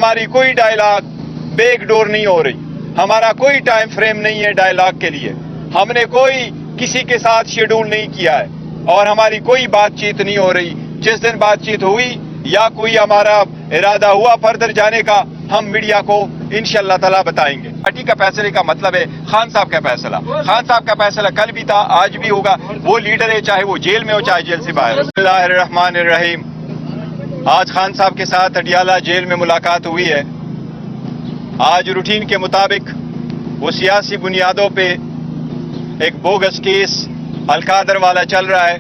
ہماری کوئی dialogue back door نہیں ہو رہی, ہمارا کوئی ٹائم فریم نہیں ہے ڈائلاگ کے لیے, ہم نے کوئی کسی کے ساتھ شیڈول نہیں کیا ہے اور ہماری کوئی بات چیت نہیں ہو رہی. جس دن بات چیت ہوئی یا کوئی ہمارا ارادہ ہوا فردر جانے کا, ہم میڈیا کو انشاءاللہ تعالیٰ بتائیں گے. پارٹی کا فیصلے کا مطلب ہے خان صاحب کا فیصلہ. خان صاحب کا فیصلہ کل بھی تھا, آج بھی ہوگا. وہ لیڈر ہے, چاہے وہ جیل میں ہو چاہے جیل سے باہر. بسم اللہ الرحمن الرحیم. آج خان صاحب کے ساتھ اڈیالہ جیل میں ملاقات ہوئی ہے. آج روٹین کے مطابق وہ سیاسی بنیادوں پہ ایک بوگس کیس القادر والا چل رہا ہے,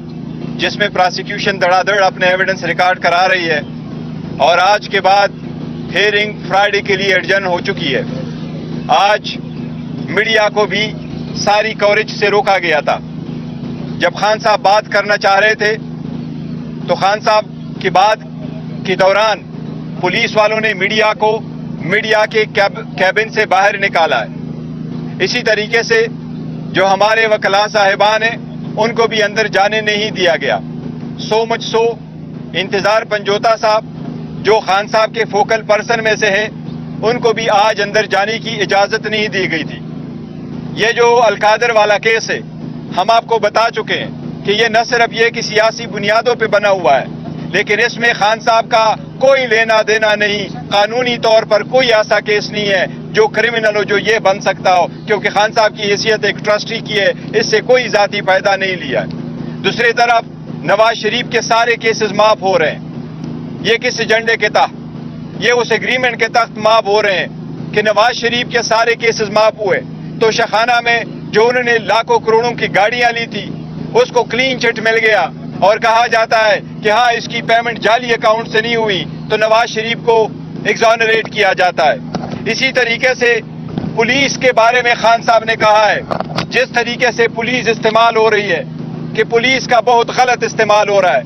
جس میں پراسیکیوشن دھڑا دھڑ اپنے ایویڈنس ریکارڈ کرا رہی ہے, اور آج کے بعد ہیئرنگ فرائیڈے کے لیے ایڈجرن ہو چکی ہے. آج میڈیا کو بھی ساری کوریج سے روکا گیا تھا. جب خان صاحب بات کرنا چاہ رہے تھے تو خان صاحب کی بات کے دوران پولیس والوں نے میڈیا کے کیبن سے باہر نکالا ہے. اسی طریقے سے جو ہمارے وکلاء صاحبان ہیں ان کو بھی اندر جانے نہیں دیا گیا. سو مچ سو انتظار پنجوتا صاحب جو خان صاحب کے فوکل پرسن میں سے ہیں, ان کو بھی آج اندر جانے کی اجازت نہیں دی گئی تھی. یہ جو القادر والا کیس ہے, ہم آپ کو بتا چکے ہیں کہ یہ نہ صرف یہ کہ سیاسی بنیادوں پہ بنا ہوا ہے, لیکن اس میں خان صاحب کا کوئی لینا دینا نہیں. قانونی طور پر کوئی ایسا کیس نہیں ہے جو کرمنل ہو جو یہ بن سکتا ہو, کیونکہ خان صاحب کی حیثیت ایک ٹرسٹی کی ہے, اس سے کوئی ذاتی فائدہ نہیں لیا ہے. دوسری طرف نواز شریف کے سارے کیسز معاف ہو رہے ہیں. یہ کس ایجنڈے کے تحت؟ یہ اس ایگریمنٹ کے تحت معاف ہو رہے ہیں کہ نواز شریف کے سارے کیسز معاف ہوئے تو شاخانہ میں جو انہوں نے لاکھوں کروڑوں کی گاڑیاں لی تھی اس کو کلین چٹ مل گیا, اور کہا جاتا ہے کہ ہاں اس کی پیمنٹ جعلی اکاؤنٹ سے نہیں ہوئی تو نواز شریف کو ایگزونریٹ کیا جاتا ہے. اسی طریقے سے پولیس کے بارے میں خان صاحب نے کہا ہے جس طریقے سے پولیس استعمال ہو رہی ہے کہ پولیس کا بہت غلط استعمال ہو رہا ہے.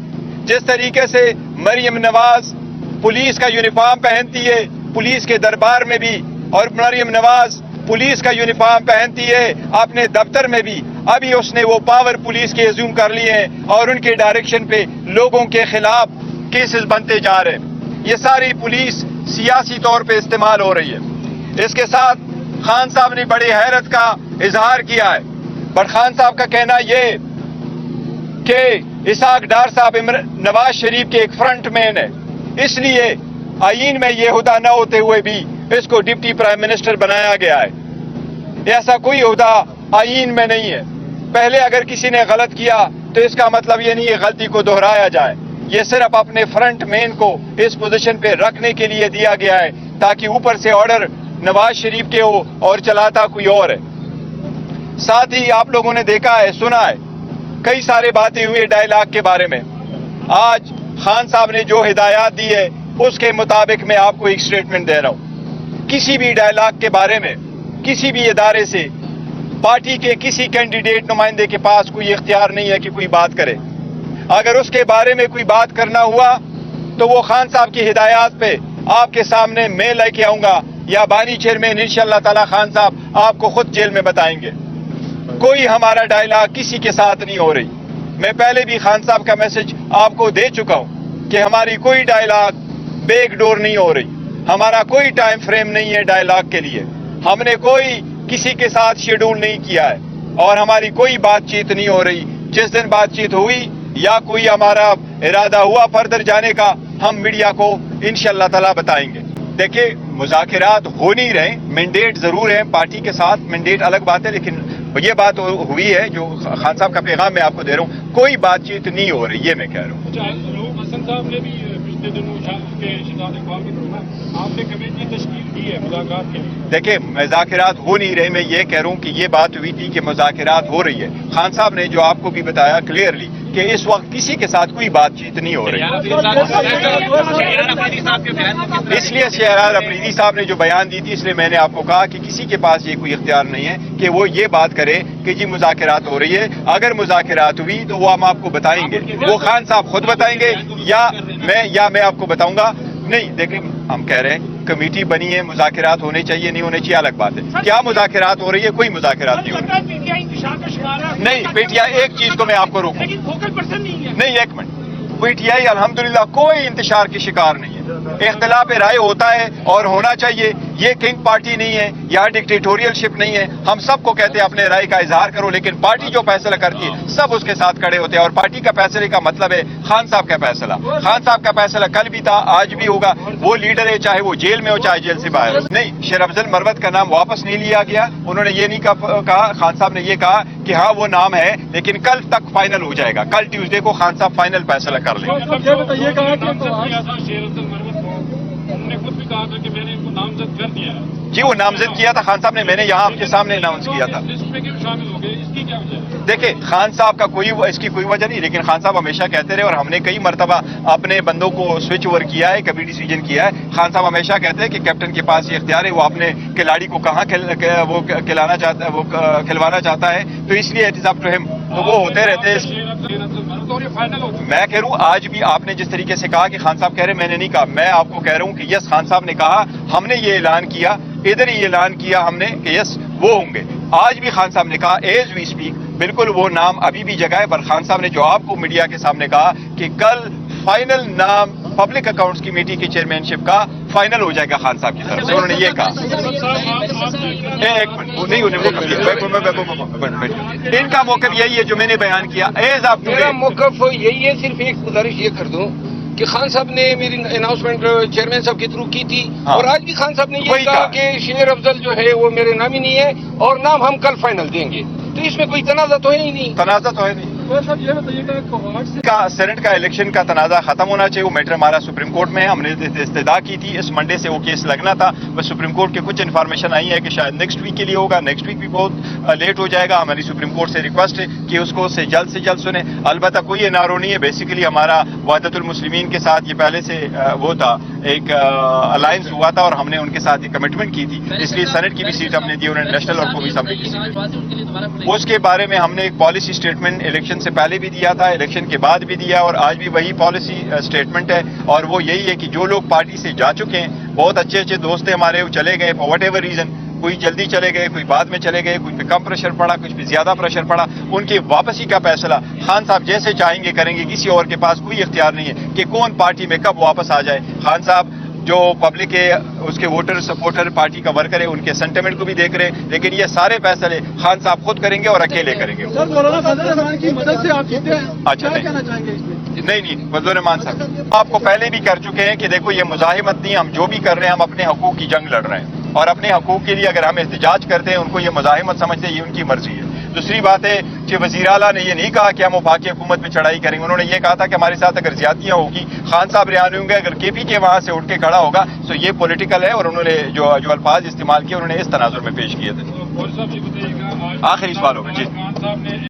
جس طریقے سے مریم نواز پولیس کا یونیفارم پہنتی ہے پولیس کے دربار میں بھی, اور مریم نواز پولیس کا یونیفارم پہنتی ہے اپنے دفتر میں بھی, ابھی اس نے وہ پاور پولیس کے ایزیوم کر لیے ہیں اور ان کے ڈائریکشن پہ لوگوں کے خلاف کیسز بنتے جا رہے ہیں. یہ ساری پولیس سیاسی طور پہ استعمال ہو رہی ہے. اس کے ساتھ خان صاحب نے بڑی حیرت کا اظہار کیا ہے, پر خان صاحب کا کہنا یہ کہ اسحاق ڈار صاحب نواز شریف کے ایک فرنٹ مین ہے, اس لیے آئین میں یہ عہدہ نہ ہوتے ہوئے بھی اس کو ڈپٹی پرائم منسٹر بنایا گیا ہے. ایسا کوئی عہدہ آئین میں نہیں ہے. پہلے اگر کسی نے غلط کیا تو اس کا مطلب یہ نہیں ہے غلطی کو دہرایا جائے. یہ صرف اپنے فرنٹ مین کو اس پوزیشن پہ رکھنے کے لیے دیا گیا ہے تاکہ اوپر سے آرڈر نواز شریف کے ہو اور چلاتا کوئی اور ہے. ساتھ ہی آپ لوگوں نے دیکھا ہے سنا ہے کئی سارے باتیں ہوئی ڈائلاگ کے بارے میں. آج خان صاحب نے جو ہدایات دی ہے اس کے مطابق میں آپ کو ایک سٹیٹمنٹ دے رہا ہوں. کسی بھی ڈائلاگ کے بارے میں کسی بھی ادارے سے پارٹی کے کسی کینڈیڈیٹ نمائندے کے پاس کوئی اختیار نہیں ہے کہ کوئی بات کرے. اگر اس کے بارے میں کوئی بات کرنا ہوا تو وہ خان صاحب کی ہدایات پہ آپ کے سامنے میں لے کے آؤں گا, یا بانی چیئرمین انشاءاللہ تعالی خان صاحب آپ کو خود جیل میں بتائیں گے. کوئی ہمارا ڈائلاگ کسی کے ساتھ نہیں ہو رہی. میں پہلے بھی خان صاحب کا میسج آپ کو دے چکا ہوں کہ ہماری کوئی ڈائلاگ بیک ڈور نہیں ہو رہی, ہمارا کوئی ٹائم فریم نہیں ہے ڈائلاگ کے لیے, ہم نے کوئی کسی کے ساتھ شیڈول نہیں کیا ہے اور ہماری کوئی بات چیت نہیں ہو رہی. جس دن بات چیت ہوئی یا کوئی ہمارا ارادہ ہوا فردر جانے کا, ہم میڈیا کو انشاءاللہ تعالیٰ بتائیں گے. دیکھیں مذاکرات ہو نہیں رہے, مینڈیٹ ضرور ہے پارٹی کے ساتھ, مینڈیٹ الگ بات ہے, لیکن یہ بات ہوئی ہے جو خان صاحب کا پیغام میں آپ کو دے رہا ہوں, کوئی بات چیت نہیں ہو رہی, یہ میں کہہ رہا ہوں. حسن صاحب نے بھی پچھلے دنوں شہزاد اقبال کے دوران آپ نے کمیٹی تشکیل کی ہے مذاکرات کے لیے. دیکھیں مذاکرات ہو نہیں رہے, میں یہ کہہ رہا ہوں کہ یہ بات ہوئی تھی کہ مذاکرات ہو رہی ہے. خان صاحب نے جو آپ کو بھی بتایا کلیئرلی کہ اس وقت کسی کے ساتھ کوئی بات چیت نہیں ہو رہی. اس لیے شہریار افریدی صاحب نے جو بیان دی تھی, اس لیے میں نے آپ کو کہا کہ کسی کے پاس یہ کوئی اختیار نہیں ہے کہ وہ یہ بات کرے کہ جی مذاکرات ہو رہی ہے. اگر مذاکرات ہوئی تو وہ ہم آپ کو بتائیں گے, وہ خان صاحب خود بتائیں گے یا میں آپ کو بتاؤں گا. نہیں دیکھیں ہم کہہ رہے ہیں کمیٹی بنی ہے, مذاکرات ہونے چاہیے نہیں ہونے چاہیے الگ بات ہے. کیا مذاکرات ہو رہی ہے؟ کوئی مذاکرات نہیں ہو رہی. نہیں پی ٹی آئی, ایک چیز کو میں آپ کو روکوں, نہیں ایک منٹ, پی ٹی آئی الحمدللہ کوئی انتشار کی شکار نہیں ہے. اختلاف رائے ہوتا ہے اور ہونا چاہیے. یہ کنگ پارٹی نہیں ہے, یہاں ڈکٹیٹوریل شپ نہیں ہے. ہم سب کو کہتے ہیں اپنے رائے کا اظہار کرو, لیکن پارٹی جو فیصلہ کرتی ہے سب اس کے ساتھ کھڑے ہوتے ہیں. اور پارٹی کا فیصلے کا مطلب ہے خان صاحب کا فیصلہ. خان صاحب کا فیصلہ کل بھی تھا, آج بھی ہوگا. وہ لیڈر ہے, چاہے وہ جیل میں ہو چاہے جیل سے باہر. نہیں, شیر افضل مروت کا نام واپس نہیں لیا گیا. انہوں نے یہ نہیں کہا, خان صاحب نے یہ کہا کہ ہاں وہ نام ہے لیکن کل تک فائنل ہو جائے گا. کل ٹیوزڈے کو خان صاحب فائنل فیصلہ کر لیں. یہ کہا کہ شیر افضل مروت کو انہوں نے خود بھی کہا تھا کہ میں نے ان کو نامزد کر دیا ہے. جی وہ نامزد کیا تھا خان صاحب نے, میں نے یہاں آپ کے سامنے اناؤنس کیا تھا. لسٹ میں کیوں شامل ہو گئے, اس کی کیا وجہ ہے؟ دیکھیں خان صاحب کا اس کی کوئی وجہ نہیں, لیکن خان صاحب ہمیشہ کہتے رہے اور ہم نے کئی مرتبہ اپنے بندوں کو سوئچ اوور کیا ہے, کبھی ڈیسیجن کیا ہے. خان صاحب ہمیشہ کہتے ہیں کہ کیپٹن کے پاس یہ اختیار ہے, وہ اپنے کھلاڑی کو کہاں وہ کھلانا چاہتا ہے, وہ کھلوانا چاہتا ہے, تو اس لیے اٹ از اپ ٹو ہم. تو وہ ہوتے رہتے ہیں. شیر افضل مروت اور یہ فائنل ہو چکا. میں کہہ رہا ہوں آج بھی آپ نے جس طریقے سے کہا کہ خان صاحب کہہ رہے, میں نے نہیں کہا. میں آپ کو کہہ رہا ہوں کہ یس خان صاحب نے کہا, ہم نے یہ اعلان کیا, ادھر ہی اعلان کیا ہم نے کہ یس وہ ہوں گے. آج بھی خان صاحب نے کہا ایز وی اسپیک, بالکل وہ نام ابھی بھی جگہ ہے. پر خان صاحب نے جو آپ کو میڈیا کے سامنے کہا کہ کل فائنل نام پبلک اکاؤنٹس کمیٹی کی چیئرمین شپ کا فائنل ہو جائے گا خان صاحب کی طرف سے, انہوں نے یہ کہا. ایک منٹ نہیں, ان کا موقف یہی ہے جو میں نے بیان کیا. ایز آپ میرا موقف یہی ہے, صرف ایک گزارش یہ کر دوں کہ خان صاحب نے میری اناؤنسمنٹ چیئرمین صاحب کے تھرو کی تھی, اور آج بھی خان صاحب نے یہ کہا کہ شیر افضل جو ہے وہ میرے نام ہی نہیں ہے اور نام ہم کل فائنل دیں گے. تو اس میں کوئی تنازع تو ہے ہی نہیں. تنازع تو ہے نہیں. صاحب یہ بتائیے کہ سینٹ کا الیکشن کا تنازع ختم ہونا چاہیے. وہ میٹر ہمارا سپریم کورٹ میں ہے, ہم نے استدعا کی تھی, اس منڈے سے وہ کیس لگنا تھا. بس سپریم کورٹ کے کچھ انفارمیشن آئی ہے کہ شاید نیکسٹ ویک کے لیے ہوگا. نیکسٹ ویک بھی بہت لیٹ ہو جائے گا. ہماری سپریم کورٹ سے ریکویسٹ ہے کہ اس کو سے جلد سنیں. البتہ کوئی این آر او نہیں ہے. بیسیکلی ہمارا وحدت المسلمین کے ساتھ یہ پہلے سے وہ تھا, ایک الائنس ہوا تھا اور ہم نے ان کے ساتھ یہ کمٹمنٹ کی تھی, اس لیے سینٹ کی بھی سیٹ ہم نے دی, انہوں نے نیشنل اور قومی اسمبلی کی سیٹ. اس کے بارے میں ہم نے ایک پالیسی اسٹیٹمنٹ الیکشن سے پہلے بھی دیا تھا, الیکشن کے بعد بھی دیا, اور آج بھی وہی پالیسی اسٹیٹمنٹ ہے. اور وہ یہی ہے کہ جو لوگ پارٹی سے جا چکے ہیں, بہت اچھے دوست ہیں ہمارے, وہ چلے گئے فار وٹ ایور ریزن, کوئی جلدی چلے گئے, کوئی بعد میں چلے گئے, کوئی پہ کم پریشر پڑا, کچھ پہ زیادہ پریشر پڑا, ان کی واپسی کا فیصلہ خان صاحب جیسے چاہیں گے کریں گے. کسی اور کے پاس کوئی اختیار نہیں ہے کہ کون پارٹی میں کب واپس آ جائے. خان صاحب جو پبلک ہے, اس کے ووٹر سپورٹر, پارٹی کا ورکر ہے, ان کے سینٹیمنٹ کو بھی دیکھ رہے ہیں, لیکن یہ سارے فیصلے خان صاحب خود کریں گے اور اکیلے کریں گے. اچھا نہیں فضل الرحمان صاحب آپ کو پہلے بھی کر چکے ہیں کہ دیکھو یہ مزاحمت نہیں, ہم جو بھی کر رہے ہیں ہم اپنے حقوق کی جنگ لڑ رہے ہیں, اور اپنے حقوق کے لیے اگر ہم احتجاج کرتے ہیں ان کو یہ مزاحمت سمجھتے ہیں, یہ ان کی مرضی ہے. دوسری بات ہے کہ وزیر اعلیٰ نے یہ نہیں کہا کہ ہم وفاقی حکومت پہ چڑھائی کریں گے. انہوں نے یہ کہا تھا کہ ہمارے ساتھ اگر زیادتیاں ہوگی, خان صاحب رہا نہیں ہوں گے, اگر کے پی کے وہاں سے اٹھ کے کھڑا ہوگا تو یہ پولیٹیکل ہے. اور انہوں نے جو الفاظ استعمال کیے انہوں نے اس تناظر میں پیش کیے تھے. صاحب یہ بتائیے گا آخری سوال ہوگا جی. خان صاحب نے